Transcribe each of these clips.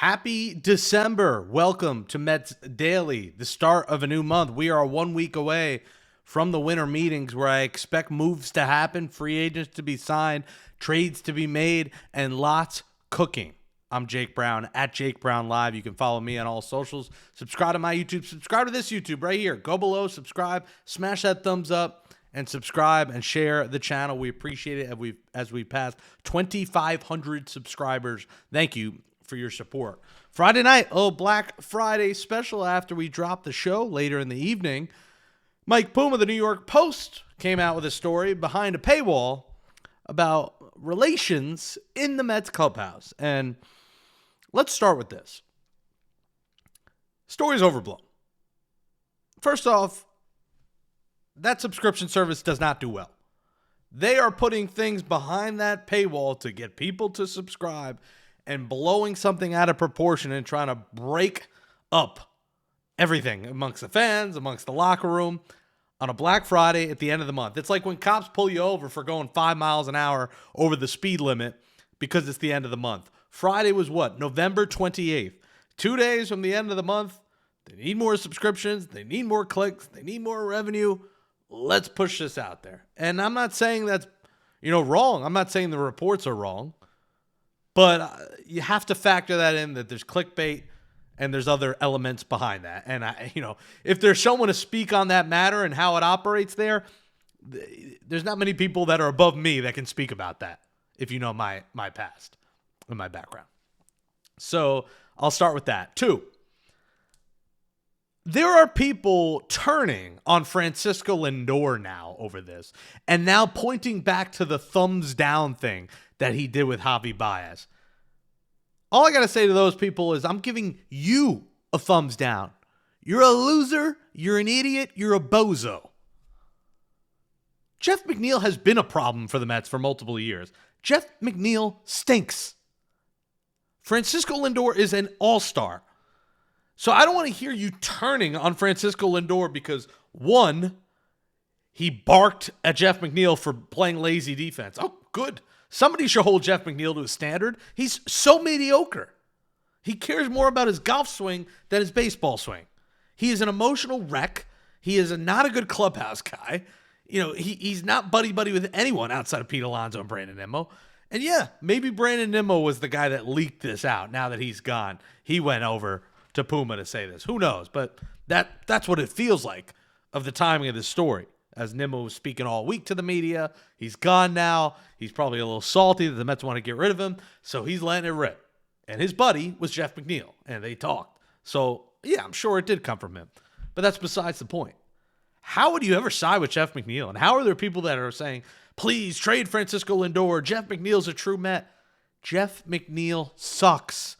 Happy December. Welcome to Mets Daily, the start of a new month. We are 1 week away from the winter meetings where I expect moves to happen, free agents to be signed, trades to be made, and lots cooking. I'm Jake Brown at Jake Brown Live. You can follow me on all socials. Subscribe to my YouTube. Subscribe to this YouTube right here. Go below, subscribe, smash that thumbs up, and subscribe and share the channel. We appreciate it as we passed 2,500 subscribers. Thank you for your support. Friday night, Black Friday special after we dropped the show later in the evening. Mike Puma, the New York Post, came out with a story behind a paywall about relations in the Mets clubhouse. And let's start with this. Story's overblown. First off, that subscription service does not do well. They are putting things behind that paywall to get people to subscribe and blowing something out of proportion and trying to break up everything amongst the fans, amongst the locker room on a Black Friday at the end of the month. It's like when cops pull you over for going 5 miles an hour over the speed limit because it's the end of the month. Friday was what? November 28th. 2 days from the end of the month. They need more subscriptions. They need more clicks. They need more revenue. Let's push this out there. And I'm not saying that's, wrong. I'm not saying the reports are wrong. But you have to factor that in, that there's clickbait and there's other elements behind that. And, if there's someone to speak on that matter and how it operates there, there's not many people that are above me that can speak about that, if you know my past and my background. So I'll start with that. 2, there are people turning on Francisco Lindor now over this and now pointing back to the thumbs down thing that he did with Javi Baez. All I got to say to those people is I'm giving you a thumbs down. You're a loser. You're an idiot. You're a bozo. Jeff McNeil has been a problem for the Mets for multiple years. Jeff McNeil stinks. Francisco Lindor is an all-star. So I don't want to hear you turning on Francisco Lindor because, 1, he barked at Jeff McNeil for playing lazy defense. Oh, good. Somebody should hold Jeff McNeil to a standard. He's so mediocre. He cares more about his golf swing than his baseball swing. He is an emotional wreck. He is not a good clubhouse guy. He's not buddy-buddy with anyone outside of Pete Alonso and Brandon Nimmo. And yeah, maybe Brandon Nimmo was the guy that leaked this out. Now that he's gone, he went over to Puma to say this. Who knows? But that's what it feels like of the timing of this story. As Nimmo was speaking all week to the media, he's gone now. He's probably a little salty that the Mets want to get rid of him, so he's letting it rip. And his buddy was Jeff McNeil, and they talked. So, yeah, I'm sure it did come from him. But that's besides the point. How would you ever side with Jeff McNeil? And how are there people that are saying, please trade Francisco Lindor, Jeff McNeil's a true Met? Jeff McNeil sucks.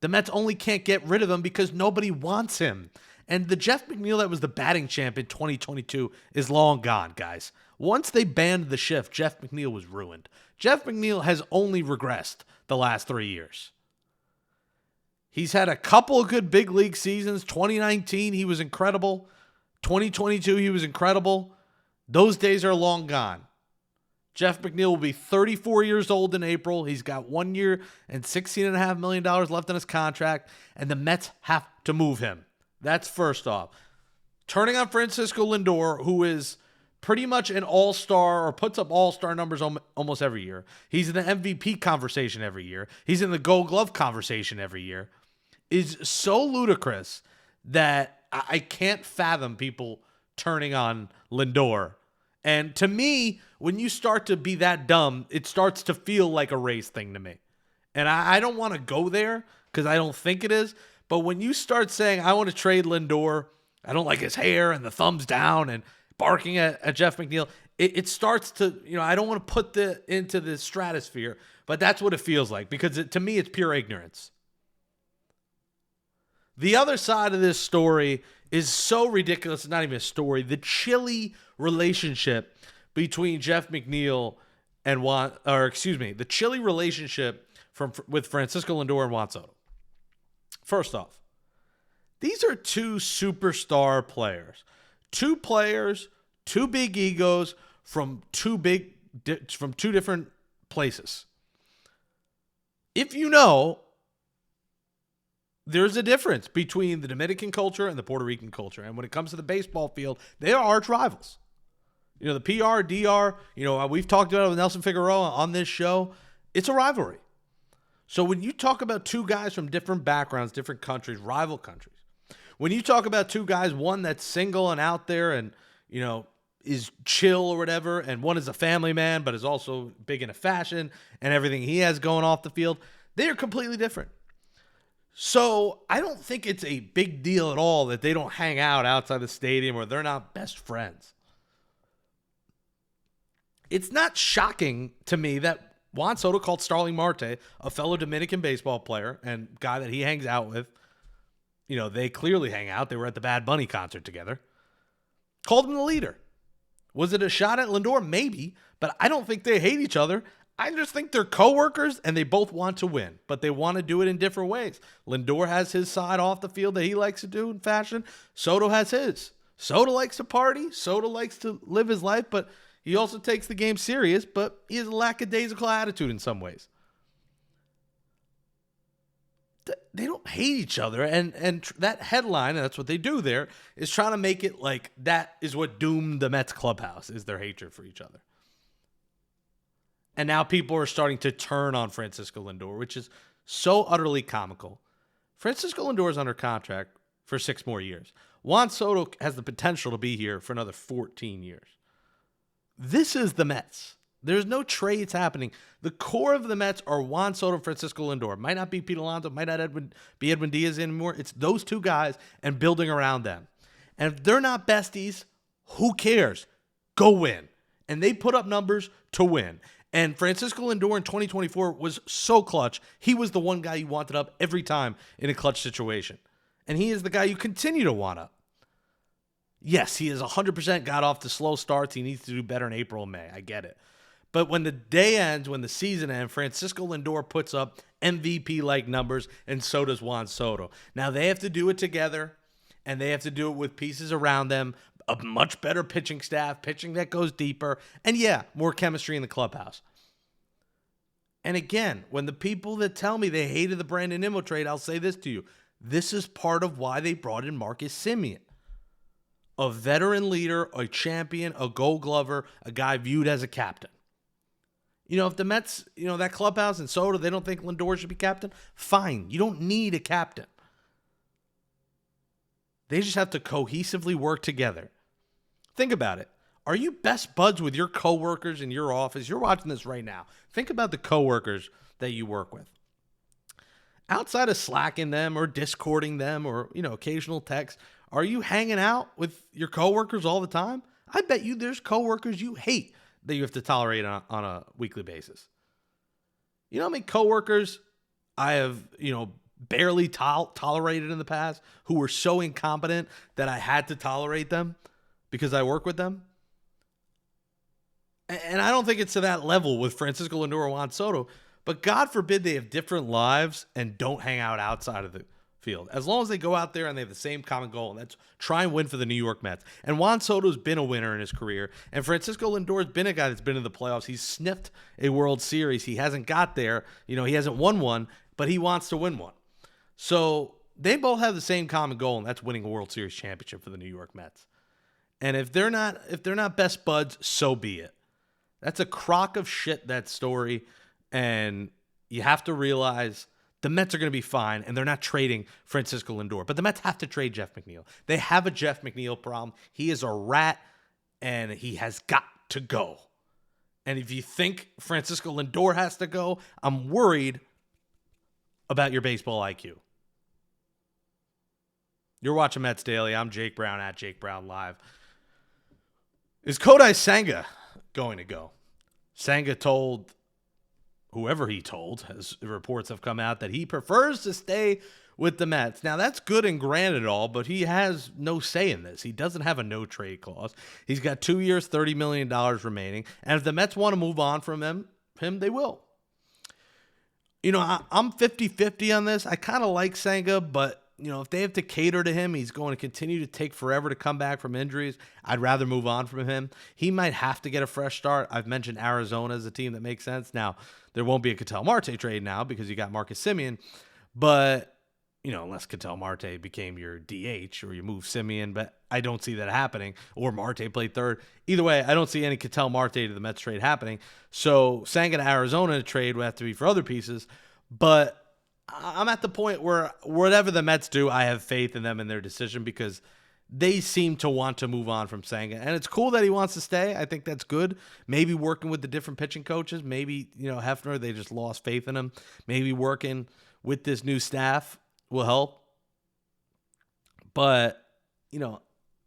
The Mets only can't get rid of him because nobody wants him. And the Jeff McNeil that was the batting champ in 2022 is long gone, guys. Once they banned the shift, Jeff McNeil was ruined. Jeff McNeil has only regressed the last 3 years. He's had a couple of good big league seasons. 2019, he was incredible. 2022, he was incredible. Those days are long gone. Jeff McNeil will be 34 years old in April. He's got 1 year and $16.5 million left on his contract, and the Mets have to move him. That's first off. Turning on Francisco Lindor, who is pretty much an all-star or puts up all-star numbers almost every year. He's in the MVP conversation every year. He's in the Gold Glove conversation every year. Is so ludicrous that I can't fathom people turning on Lindor. And to me, when you start to be that dumb, it starts to feel like a race thing to me. And I don't want to go there because I don't think it is. But when you start saying, I want to trade Lindor, I don't like his hair and the thumbs down and barking at Jeff McNeil, it starts to, I don't want to put into the stratosphere, but that's what it feels like because to me, it's pure ignorance. The other side of this story is so ridiculous. It's not even a story. The chilly relationship between Jeff McNeil and the chilly relationship with Francisco Lindor and Juan Soto. First off, these are 2 superstar players. 2 players, 2 big egos from 2 different places. If you know, there's a difference between the Dominican culture and the Puerto Rican culture. And when it comes to the baseball field, they are arch rivals. You know, the PR, DR, we've talked about it with Nelson Figueroa on this show. It's a rivalry. So when you talk about two guys from different backgrounds, different countries, rival countries, when you talk about two guys, one that's single and out there and, is chill or whatever, and one is a family man but is also big into fashion and everything he has going off the field, they are completely different. So I don't think it's a big deal at all that they don't hang out outside the stadium or they're not best friends. It's not shocking to me that Juan Soto called Starling Marte, a fellow Dominican baseball player and guy that he hangs out with. They clearly hang out. They were at the Bad Bunny concert together. Called him the leader. Was it a shot at Lindor? Maybe, but I don't think they hate each other. I just think they're coworkers and they both want to win, but they want to do it in different ways. Lindor has his side off the field that he likes to do in fashion. Soto has his. Soto likes to party. Soto likes to live his life, but he also takes the game serious, but he has a lackadaisical attitude in some ways. They don't hate each other, and that headline, and that's what they do there, is trying to make it like that is what doomed the Mets clubhouse, is their hatred for each other. And now people are starting to turn on Francisco Lindor, which is so utterly comical. Francisco Lindor is under contract for 6 more years. Juan Soto has the potential to be here for another 14 years. This is the Mets. There's no trades happening. The core of the Mets are Juan Soto and Francisco Lindor. It might not be Pete Alonso, might not be Edwin Diaz anymore. It's those two guys and building around them. And if they're not besties, who cares? Go win. And they put up numbers to win. And Francisco Lindor in 2024 was so clutch. He was the one guy you wanted up every time in a clutch situation. And he is the guy you continue to want up. Yes, he has 100% got off to slow starts. He needs to do better in April and May. I get it. But when the day ends, when the season ends, Francisco Lindor puts up MVP-like numbers, and so does Juan Soto. Now, they have to do it together, and they have to do it with pieces around them, a much better pitching staff, pitching that goes deeper, and yeah, more chemistry in the clubhouse. And again, when the people that tell me they hated the Brandon Nimmo trade, I'll say this to you. This is part of why they brought in Marcus Semien. A veteran leader, a champion, a gold glover, a guy viewed as a captain. If the Mets, that clubhouse and Soto, they don't think Lindor should be captain, fine. You don't need a captain. They just have to cohesively work together. Think about it. Are you best buds with your coworkers in your office? You're watching this right now. Think about the coworkers that you work with. Outside of slacking them or discording them or, occasional texts, are you hanging out with your coworkers all the time? I bet you there's coworkers you hate that you have to tolerate on a weekly basis. You know how many coworkers I have, barely tolerated in the past who were so incompetent that I had to tolerate them because I work with them? And I don't think it's to that level with Francisco Lindor or Juan Soto, but God forbid they have different lives and don't hang out outside of the field. As long as they go out there and they have the same common goal, and that's try and win for the New York Mets. And Juan Soto's been a winner in his career, and Francisco Lindor has been a guy that's been in the playoffs. He's sniffed a World Series. He hasn't got there. He hasn't won one, but he wants to win one. So they both have the same common goal, and that's winning a World Series championship for the New York Mets. And if they're not best buds, so be it. That's a crock of shit, that story, and you have to realize the Mets are going to be fine, and they're not trading Francisco Lindor. But the Mets have to trade Jeff McNeil. They have a Jeff McNeil problem. He is a rat, and he has got to go. And if you think Francisco Lindor has to go, I'm worried about your baseball IQ. You're watching Mets Daily. I'm Jake Brown at Jake Brown Live. Is Kodai Senga going to go? Senga told whoever he told, as reports have come out, that he prefers to stay with the Mets. Now, that's good and granted all, but he has no say in this. He doesn't have a no-trade clause. He's got 2 years, $30 million remaining, and if the Mets want to move on from him, they will. I'm 50-50 on this. I kind of like Senga, but if they have to cater to him, he's going to continue to take forever to come back from injuries. I'd rather move on from him. He might have to get a fresh start. I've mentioned Arizona as a team that makes sense. Now, there won't be a Ketel Marte trade now because you got Marcus Semien. But, unless Ketel Marte became your DH or you move Simeon, but I don't see that happening. Or Marte played third. Either way, I don't see any Ketel Marte to the Mets trade happening. So Senga to Arizona trade would have to be for other pieces. But I'm at the point where whatever the Mets do, I have faith in them and their decision because they seem to want to move on from Senga. And it's cool that he wants to stay. I think that's good. Maybe working with the different pitching coaches. Maybe, Hefner, they just lost faith in him. Maybe working with this new staff will help. But,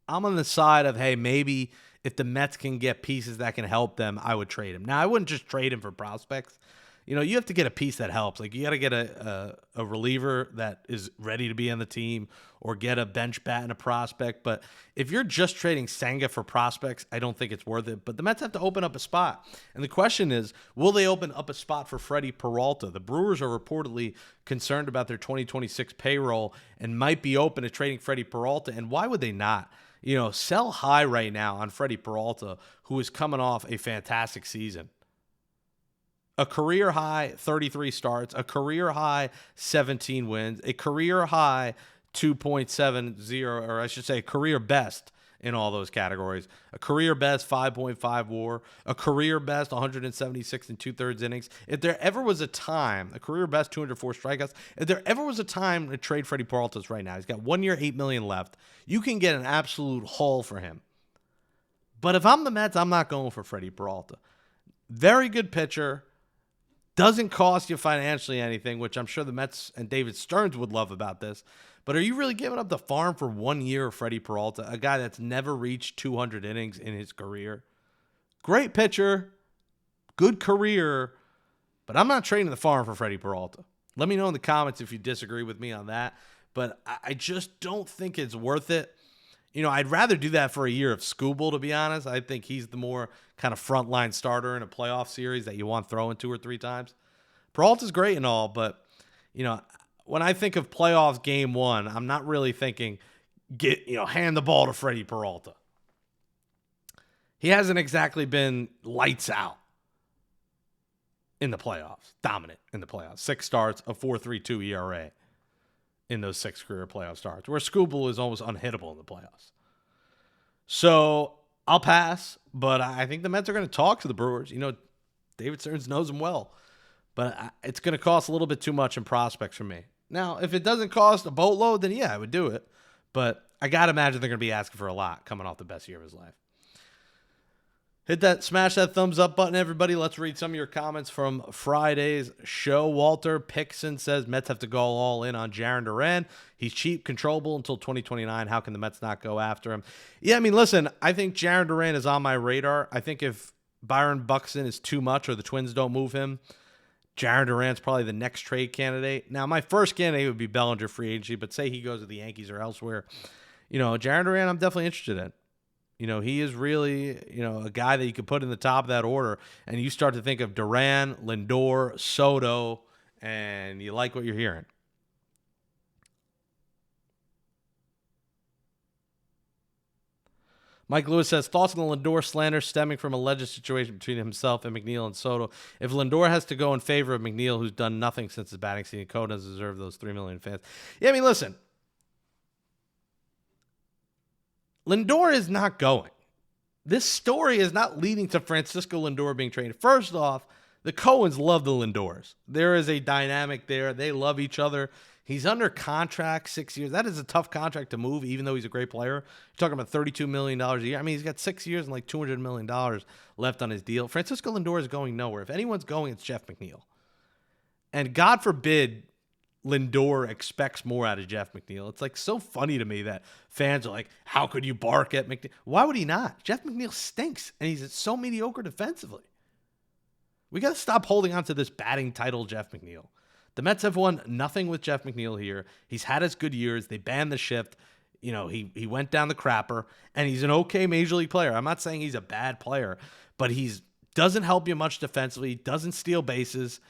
I'm on the side of, hey, maybe if the Mets can get pieces that can help them, I would trade him. Now, I wouldn't just trade him for prospects. You have to get a piece that helps. Like, you got to get a reliever that is ready to be on the team or get a bench bat and a prospect. But if you're just trading Senga for prospects, I don't think it's worth it. But the Mets have to open up a spot. And the question is, will they open up a spot for Freddy Peralta? The Brewers are reportedly concerned about their 2026 payroll and might be open to trading Freddy Peralta. And why would they not? Sell high right now on Freddy Peralta, who is coming off a fantastic season. A career high 33 starts, a career high 17 wins, a career high 2.70, or I should say career best in all those categories. A career best 5.5 WAR, a career best 176 and 2/3 innings. If there ever was a time, a career best 204 strikeouts, if there ever was a time to trade Freddy Peralta right now, he's got 1 year, $8 million left. You can get an absolute haul for him. But if I'm the Mets, I'm not going for Freddy Peralta. Very good pitcher. Doesn't cost you financially anything, which I'm sure the Mets and David Stearns would love about this. But are you really giving up the farm for 1 year of Freddy Peralta, a guy that's never reached 200 innings in his career? Great pitcher, good career, but I'm not trading the farm for Freddy Peralta. Let me know in the comments if you disagree with me on that. But I just don't think it's worth it. I'd rather do that for a year of Skubal, to be honest. I think he's the more kind of frontline starter in a playoff series that you want throwing 2 or 3 times. Peralta's great and all, but, when I think of playoffs game 1, I'm not really thinking, hand the ball to Freddy Peralta. He hasn't exactly been lights out in the playoffs, dominant in the playoffs. 6 starts, a 4.32 ERA. In those 6 career playoff starts, where Skubal is almost unhittable in the playoffs. So I'll pass, but I think the Mets are going to talk to the Brewers. David Stearns knows them well, but it's going to cost a little bit too much in prospects for me. Now, if it doesn't cost a boatload, then yeah, I would do it. But I got to imagine they're going to be asking for a lot coming off the best year of his life. Smash that thumbs up button, everybody. Let's read some of your comments from Friday's show. Walter Pixon says Mets have to go all in on Jarren Duran. He's cheap, controllable until 2029. How can the Mets not go after him? Yeah, listen, I think Jarren Duran is on my radar. I think if Byron Buxton is too much or the Twins don't move him, Jarren Duran's probably the next trade candidate. Now, my first candidate would be Bellinger free agency, but say he goes to the Yankees or elsewhere. Jarren Duran I'm definitely interested in. He is really, a guy that you could put in the top of that order. And you start to think of Duran, Lindor, Soto, and you like what you're hearing. Mike Lewis says, thoughts on the Lindor slander stemming from alleged situation between himself and McNeil and Soto. If Lindor has to go in favor of McNeil, who's done nothing since his batting season, Cole doesn't deserve those 3 million fans. Yeah, listen. Lindor is not going. This story is not leading to Francisco Lindor being traded. First off, the Cohens love the Lindors. There is a dynamic there. They love each other. He's under contract 6 years. That is a tough contract to move, even though he's a great player. You're talking about $32 million a year. He's got 6 years and like $200 million left on his deal. Francisco Lindor is going nowhere. If anyone's going, it's Jeff McNeil. And God forbid Lindor expects more out of Jeff McNeil. It's like so funny to me that fans are like, how could you bark at McNeil? Why would he not? Jeff McNeil stinks, and he's so mediocre defensively. We got to stop holding on to this batting title, Jeff McNeil. The Mets have won nothing with Jeff McNeil here. He's had his good years. They banned the shift. He went down the crapper, and he's an okay major league player. I'm not saying he's a bad player, but he doesn't help you much defensively, doesn't steal bases.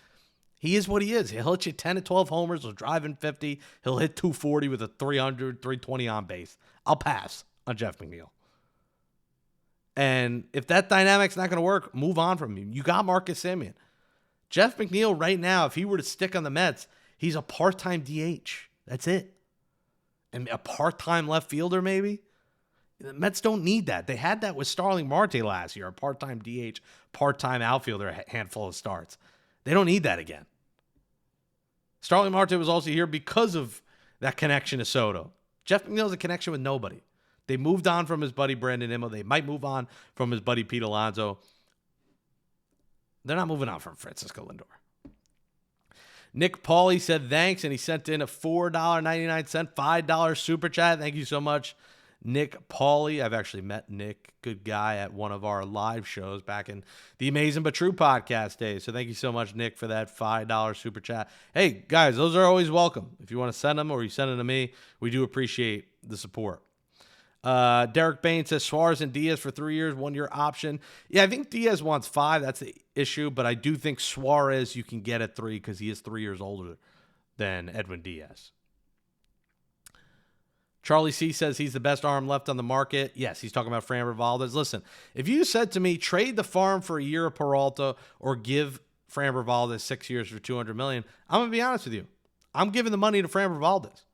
He is what he is. He'll hit you 10 to 12 homers. He'll drive in 50. He'll hit 240 with a 300, 320 on base. I'll pass on Jeff McNeil. And if that dynamic's not going to work, move on from him. You got Marcus Semien. Jeff McNeil right now, if he were to stick on the Mets, he's a part-time DH. That's it. And a part-time left fielder, maybe? The Mets don't need that. They had that with Starling Marte last year, a part-time DH, part-time outfielder, a handful of starts. They don't need that again. Starling Marte was also here because of that connection to Soto. Jeff McNeil has a connection with nobody. They moved on from his buddy Brandon Nimmo. They might move on from his buddy Pete Alonso. They're not moving on from Francisco Lindor. Nick Pauly said thanks, and he sent in a $4.99, $5 super chat. Thank you so much, Nick Pauly. I've actually met Nick, good guy, at one of our live shows back in the Amazing But True podcast days. So thank you so much, Nick, for that $5 super chat. Hey, guys, those are always welcome. If you want to send them or you send them to me, we do appreciate the support. Derek Bain says Suarez and Diaz for 3 years, 1 year option. Yeah, I think Diaz wants 5. That's the issue, but I do think Suarez you can get at 3 because he is 3 years older than Edwin Diaz. Charlie C says he's the best arm left on the market. Yes, he's talking about Framber Valdez. Listen, if you said to me, trade the farm for a year of Peralta or give Framber Valdez 6 years for $200 million, I'm going to be honest with you. I'm giving the money to Framber Valdez.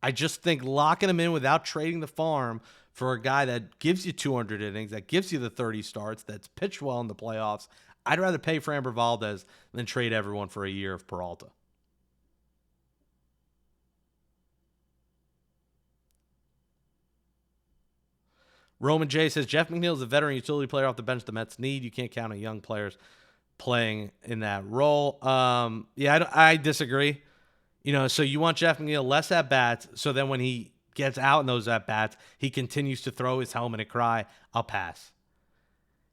I just think locking him in without trading the farm for a guy that gives you 200 innings, that gives you the 30 starts, that's pitched well in the playoffs, I'd rather pay Framber Valdez than trade everyone for a year of Peralta. Roman J says, Jeff McNeil is a veteran utility player off the bench the Mets need. You can't count on young players playing in that role. I disagree. So you want Jeff McNeil less at-bats, so then when he gets out in those at-bats, he continues to throw his helmet and cry, I'll pass.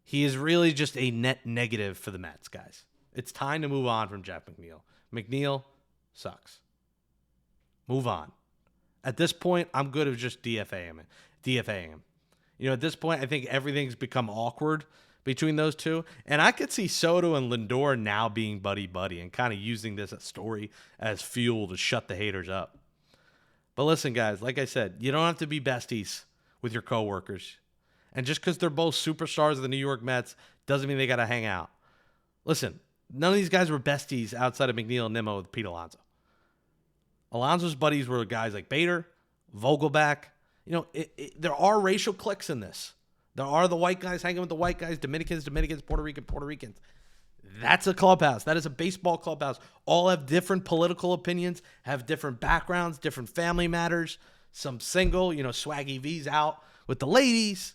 He is really just a net negative for the Mets, guys. It's time to move on from Jeff McNeil. McNeil sucks. Move on. At this point, I'm good with just DFAing him. At this point, I think everything's become awkward between those two. And I could see Soto and Lindor now being buddy-buddy and kind of using this story as fuel to shut the haters up. But listen, guys, like I said, you don't have to be besties with your coworkers. And just because they're both superstars of the New York Mets doesn't mean they got to hang out. Listen, none of these guys were besties outside of McNeil and Nimmo with Pete Alonso. Alonso's buddies were guys like Bader, Vogelback. There are racial cliques in this. There are the white guys hanging with the white guys, Dominicans, Puerto Ricans. That's a clubhouse. That is a baseball clubhouse. All have different political opinions, have different backgrounds, different family matters. Some single, Swaggy V's out with the ladies.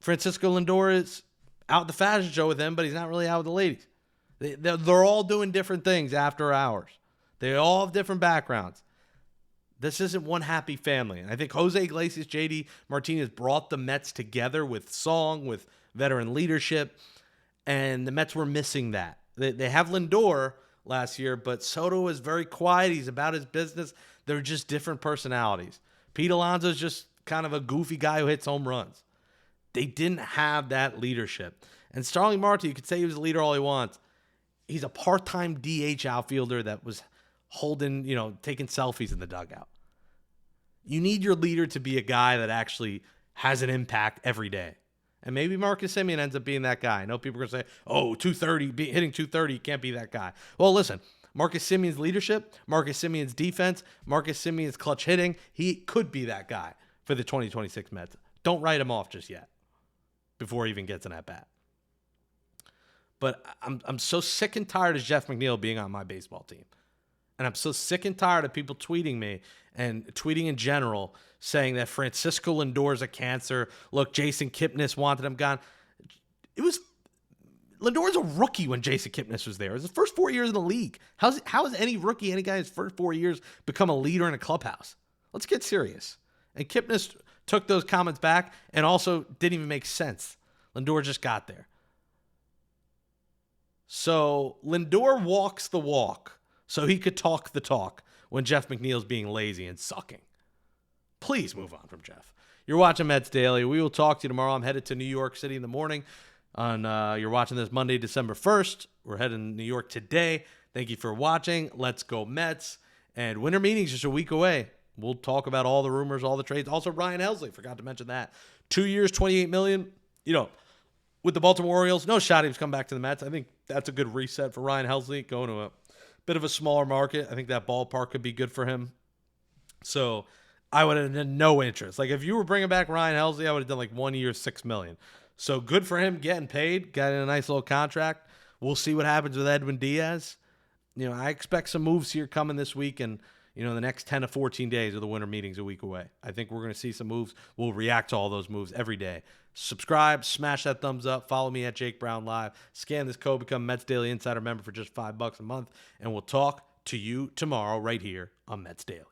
Francisco Lindor is out at the fashion show with them, but he's not really out with the ladies. They're all doing different things after hours. They all have different backgrounds. This isn't one happy family. And I think Jose Iglesias, JD Martinez brought the Mets together with song, with veteran leadership, and the Mets were missing that. They have Lindor last year, but Soto is very quiet. He's about his business. They're just different personalities. Pete Alonso is just kind of a goofy guy who hits home runs. They didn't have that leadership. And Starling Marte, you could say he was a leader all he wants. He's a part-time DH outfielder that was holding, taking selfies in the dugout. You need your leader to be a guy that actually has an impact every day. And maybe Marcus Semien ends up being that guy. I know people are going to say, 230, hitting 230, can't be that guy. Well, listen, Marcus Semien's leadership, Marcus Semien's defense, Marcus Semien's clutch hitting, he could be that guy for the 2026 Mets. Don't write him off just yet before he even gets an at-bat. But I'm so sick and tired of Jeff McNeil being on my baseball team. And I'm so sick and tired of people tweeting me and tweeting in general saying that Francisco Lindor is a cancer. Look, Jason Kipnis wanted him gone. Lindor's a rookie when Jason Kipnis was there. It was his first 4 years in the league. How has any rookie, any guy in his first 4 years become a leader in a clubhouse? Let's get serious. And Kipnis took those comments back and also didn't even make sense. Lindor just got there. So Lindor walks the walk so he could talk the talk when Jeff McNeil's being lazy and sucking. Please move on from Jeff. You're watching Mets Daily. We will talk to you tomorrow. I'm headed to New York City in the morning. You're watching this Monday, December 1st. We're heading to New York today. Thank you for watching. Let's go Mets. And winter meetings just a week away. We'll talk about all the rumors, all the trades. Also, Ryan Helsley, forgot to mention that. 2 years, $28 million. With the Baltimore Orioles, no shot he was coming back to the Mets. I think that's a good reset for Ryan Helsley, going to a bit of a smaller market. I think that ballpark could be good for him. So I would have had no interest. Like if you were bringing back Ryan Helsley, I would have done like 1 year, $6 million. So good for him getting paid, getting a nice little contract. We'll see what happens with Edwin Diaz. I expect some moves here coming this week, and the next 10 to 14 days of the winter meetings a week away. I think we're going to see some moves. We'll react to all those moves every day. Subscribe, smash that thumbs up, follow me at Jake Brown Live, scan this code, become Mets Daily Insider member for just $5 a month, and we'll talk to you tomorrow right here on Mets Daily.